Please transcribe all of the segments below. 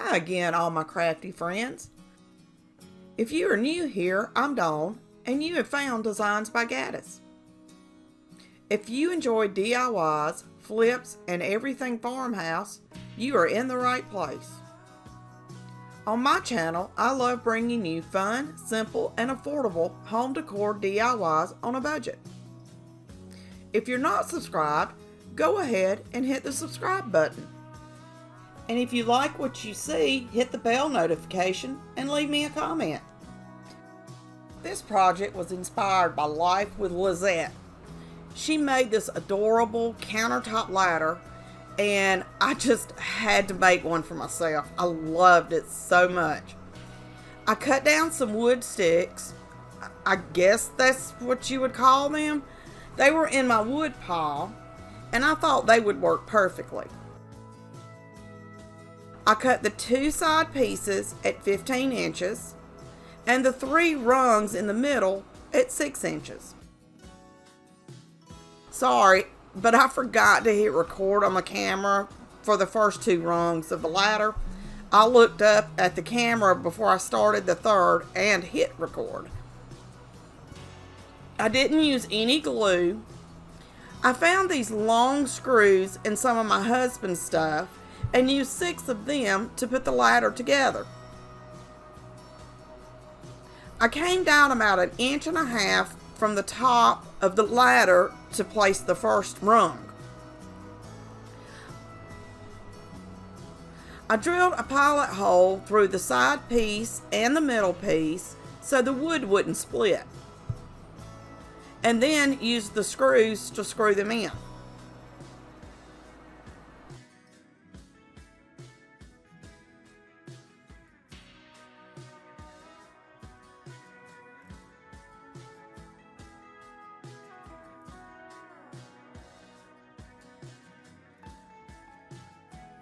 Hi again, all my crafty friends. If you are new here, I'm Dawn, and you have found Designs by Gaddis. If you enjoy DIYs, flips, and everything farmhouse, you are in the right place. On my channel, I love bringing you fun, simple, and affordable home decor DIYs on a budget. If you're not subscribed, go ahead and hit the subscribe button. And if you like what you see, hit the bell notification and leave me a comment. This project was inspired by Life with Lizzet. She made this adorable countertop ladder, and I just had to make one for myself. I loved it so much. I cut down some wood sticks. I guess that's what you would call them. They were in my wood pile, and I thought they would work perfectly. I cut the two side pieces at 15 inches and the 3 rungs in the middle at 6 inches. Sorry, but I forgot to hit record on the camera for the first 2 rungs of the ladder. I looked up at the camera before I started the third and hit record. I didn't use any glue. I found these long screws in some of my husband's stuff and used 6 of them to put the ladder together. I came down about 1.5 inches from the top of the ladder to place the first rung. I drilled a pilot hole through the side piece and the middle piece so the wood wouldn't split, and then used the screws to screw them in.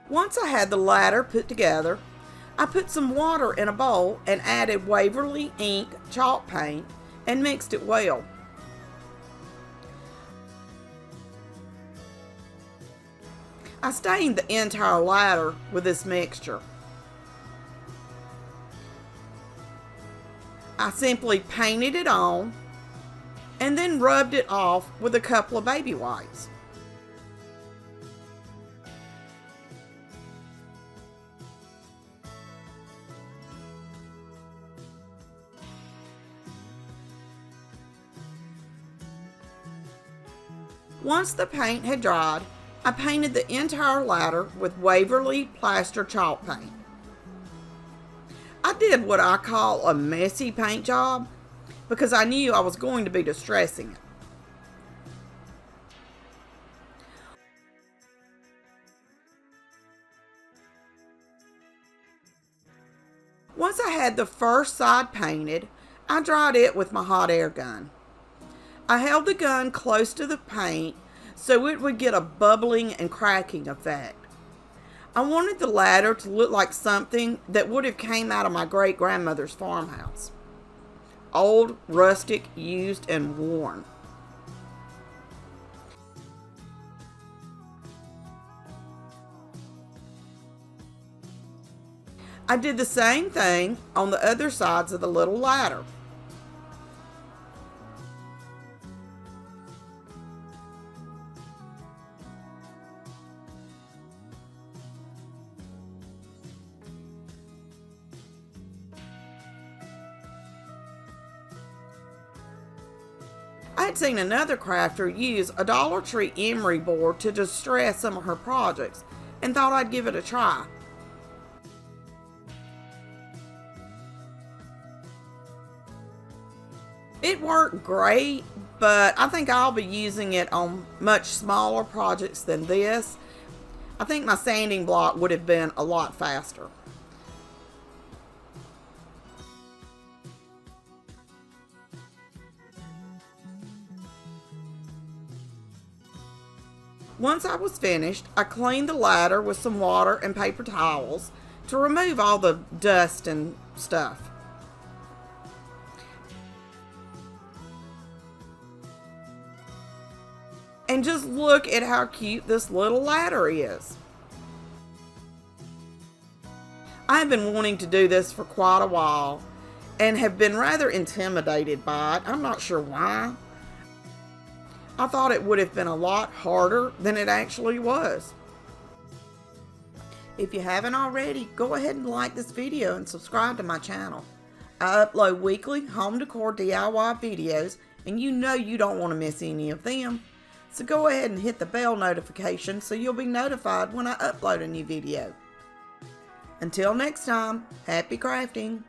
Once I had the ladder put together, I put some water in a bowl and added Waverly ink chalk paint and mixed it well. I stained the entire ladder with this mixture. I simply painted it on and then rubbed it off with a couple of baby wipes. Once the paint had dried, I painted the entire ladder with Waverly plaster chalk paint. I did what I call a messy paint job because I knew I was going to be distressing it. Once I had the first side painted, I dried it with my hot air gun. I held the gun close to the paint so it would get a bubbling and cracking effect. I wanted the ladder to look like something that would have came out of my great-grandmother's farmhouse. Old, rustic, used, and worn. I did the same thing on the other sides of the little ladder. I had seen another crafter use a Dollar Tree emery board to distress some of her projects and thought I'd give it a try. It worked great, but I think I'll be using it on much smaller projects than this. I think my sanding block would have been a lot faster. Once I was finished, I cleaned the ladder with some water and paper towels to remove all the dust and stuff. And just look at how cute this little ladder is. I've been wanting to do this for quite a while and have been rather intimidated by it. I'm not sure why. I thought it would have been a lot harder than it actually was. If you haven't already, go ahead and like this video and subscribe to my channel. I upload weekly home decor DIY videos, and you know you don't want to miss any of them. So go ahead and hit the bell notification so you'll be notified when I upload a new video. Until next time, happy crafting!